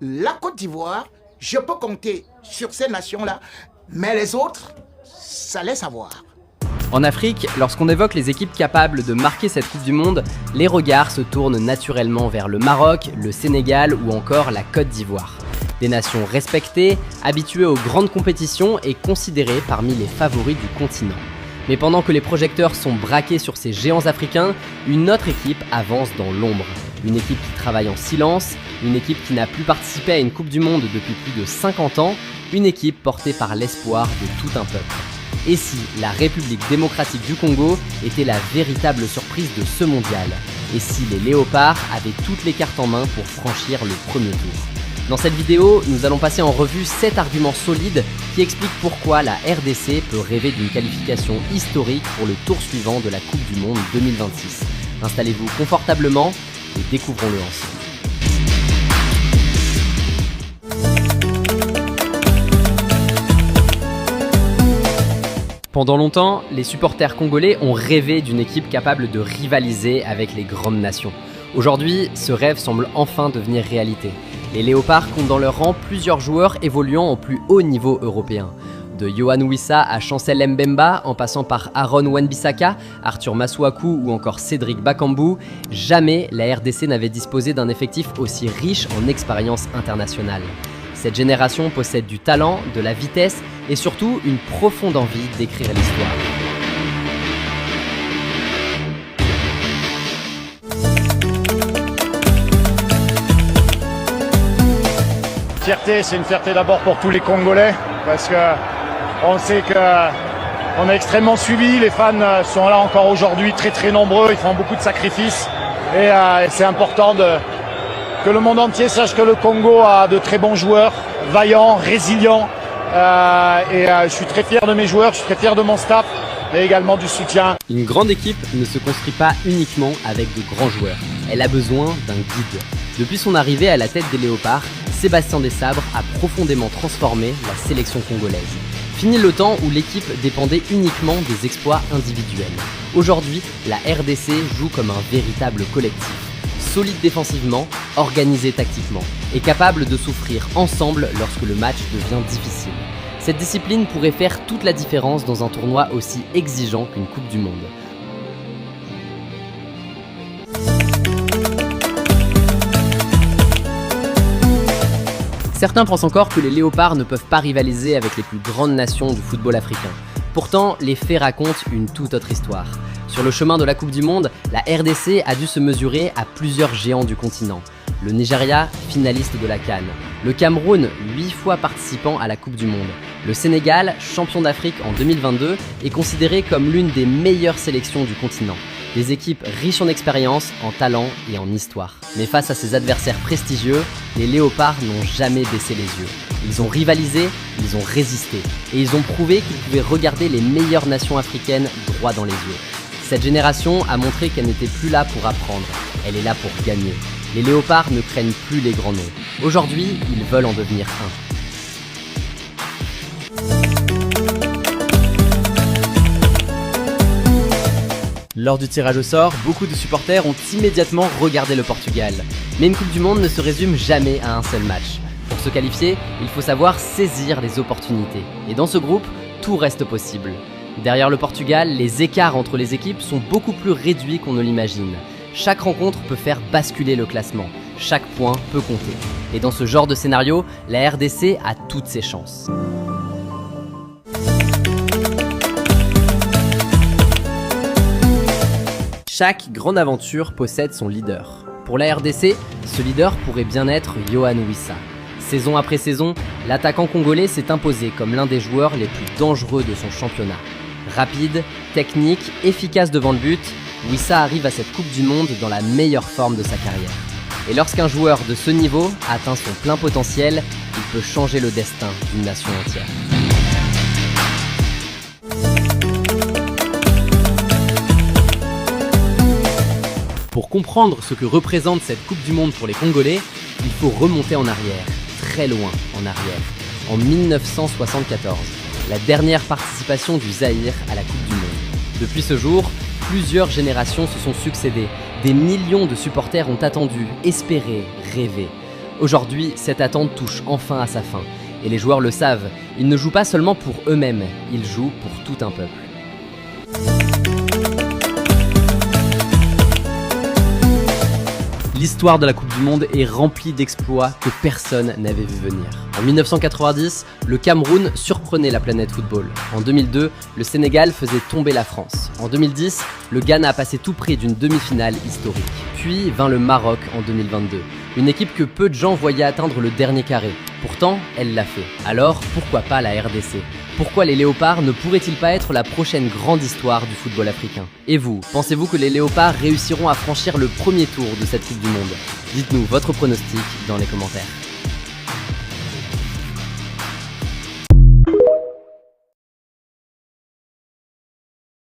la Côte d'Ivoire, je peux compter sur ces nations-là, mais les autres, ça laisse à voir. En Afrique, lorsqu'on évoque les équipes capables de marquer cette Coupe du Monde, les regards se tournent naturellement vers le Maroc, le Sénégal ou encore la Côte d'Ivoire. Des nations respectées, habituées aux grandes compétitions et considérées parmi les favoris du continent. Mais pendant que les projecteurs sont braqués sur ces géants africains, une autre équipe avance dans l'ombre. Une équipe qui travaille en silence, une équipe qui n'a plus participé à une Coupe du Monde depuis plus de 50 ans, une équipe portée par l'espoir de tout un peuple. Et si la République démocratique du Congo était la véritable surprise de ce mondial? Et si les Léopards avaient toutes les cartes en main pour franchir le premier tour? Dans cette vidéo, nous allons passer en revue 7 arguments solides qui expliquent pourquoi la RDC peut rêver d'une qualification historique pour le tour suivant de la Coupe du Monde 2026. Installez-vous confortablement et découvrons-le ensemble. Pendant longtemps, les supporters congolais ont rêvé d'une équipe capable de rivaliser avec les grandes nations. Aujourd'hui, ce rêve semble enfin devenir réalité. Les Léopards comptent dans leur rang plusieurs joueurs évoluant au plus haut niveau européen. De Yohan Wissa à Chancel Mbemba, en passant par Aaron Wan-Bissaka, Arthur Masuaku ou encore Cédric Bakambu, jamais la RDC n'avait disposé d'un effectif aussi riche en expérience internationale. Cette génération possède du talent, de la vitesse et surtout une profonde envie d'écrire l'histoire. Fierté, c'est une fierté d'abord pour tous les Congolais parce que on sait qu'on est extrêmement suivis, les fans sont là encore aujourd'hui très très nombreux, ils font beaucoup de sacrifices et c'est important que le monde entier sache que le Congo a de très bons joueurs, vaillants, résilients et je suis très fier de mes joueurs, je suis très fier de mon staff mais également du soutien. Une grande équipe ne se construit pas uniquement avec de grands joueurs, elle a besoin d'un guide. Depuis son arrivée à la tête des Léopards, Sébastien Desabre a profondément transformé la sélection congolaise. Fini le temps où l'équipe dépendait uniquement des exploits individuels. Aujourd'hui, la RDC joue comme un véritable collectif. Solide défensivement, organisé tactiquement et capable de souffrir ensemble lorsque le match devient difficile. Cette discipline pourrait faire toute la différence dans un tournoi aussi exigeant qu'une Coupe du Monde. Certains pensent encore que les Léopards ne peuvent pas rivaliser avec les plus grandes nations du football africain. Pourtant, les faits racontent une toute autre histoire. Sur le chemin de la Coupe du Monde, la RDC a dû se mesurer à plusieurs géants du continent. Le Nigeria, finaliste de la CAN. Le Cameroun, 8 fois participant à la Coupe du Monde. Le Sénégal, champion d'Afrique en 2022, est considéré comme l'une des meilleures sélections du continent. Des équipes riches en expérience, en talent et en histoire. Mais face à ces adversaires prestigieux, les Léopards n'ont jamais baissé les yeux. Ils ont rivalisé, ils ont résisté. Et ils ont prouvé qu'ils pouvaient regarder les meilleures nations africaines droit dans les yeux. Cette génération a montré qu'elle n'était plus là pour apprendre, elle est là pour gagner. Les Léopards ne craignent plus les grands noms. Aujourd'hui, ils veulent en devenir un. Lors du tirage au sort, beaucoup de supporters ont immédiatement regardé le Portugal. Mais une Coupe du Monde ne se résume jamais à un seul match. Pour se qualifier, il faut savoir saisir les opportunités. Et dans ce groupe, tout reste possible. Derrière le Portugal, les écarts entre les équipes sont beaucoup plus réduits qu'on ne l'imagine. Chaque rencontre peut faire basculer le classement. Chaque point peut compter. Et dans ce genre de scénario, la RDC a toutes ses chances. Chaque grande aventure possède son leader. Pour la RDC, ce leader pourrait bien être Yohan Wissa. Saison après saison, l'attaquant congolais s'est imposé comme l'un des joueurs les plus dangereux de son championnat. Rapide, technique, efficace devant le but, Wissa arrive à cette Coupe du Monde dans la meilleure forme de sa carrière. Et lorsqu'un joueur de ce niveau atteint son plein potentiel, il peut changer le destin d'une nation entière. Pour comprendre ce que représente cette Coupe du Monde pour les Congolais, il faut remonter en arrière, très loin en arrière, en 1974, la dernière participation du Zaïre à la Coupe du Monde. Depuis ce jour, plusieurs générations se sont succédées. Des millions de supporters ont attendu, espéré, rêvé. Aujourd'hui, cette attente touche enfin à sa fin. Et les joueurs le savent, ils ne jouent pas seulement pour eux-mêmes, ils jouent pour tout un peuple. L'histoire de la Coupe du Monde est remplie d'exploits que personne n'avait vu venir. En 1990, le Cameroun surprenait la planète football. En 2002, le Sénégal faisait tomber la France. En 2010, le Ghana a passé tout près d'une demi-finale historique. Puis vint le Maroc en 2022. Une équipe que peu de gens voyaient atteindre le dernier carré. Pourtant, elle l'a fait. Alors, pourquoi pas la RDC ? Pourquoi les Léopards ne pourraient-ils pas être la prochaine grande histoire du football africain ? Et vous, pensez-vous que les Léopards réussiront à franchir le premier tour de cette Coupe du Monde ? Dites-nous votre pronostic dans les commentaires.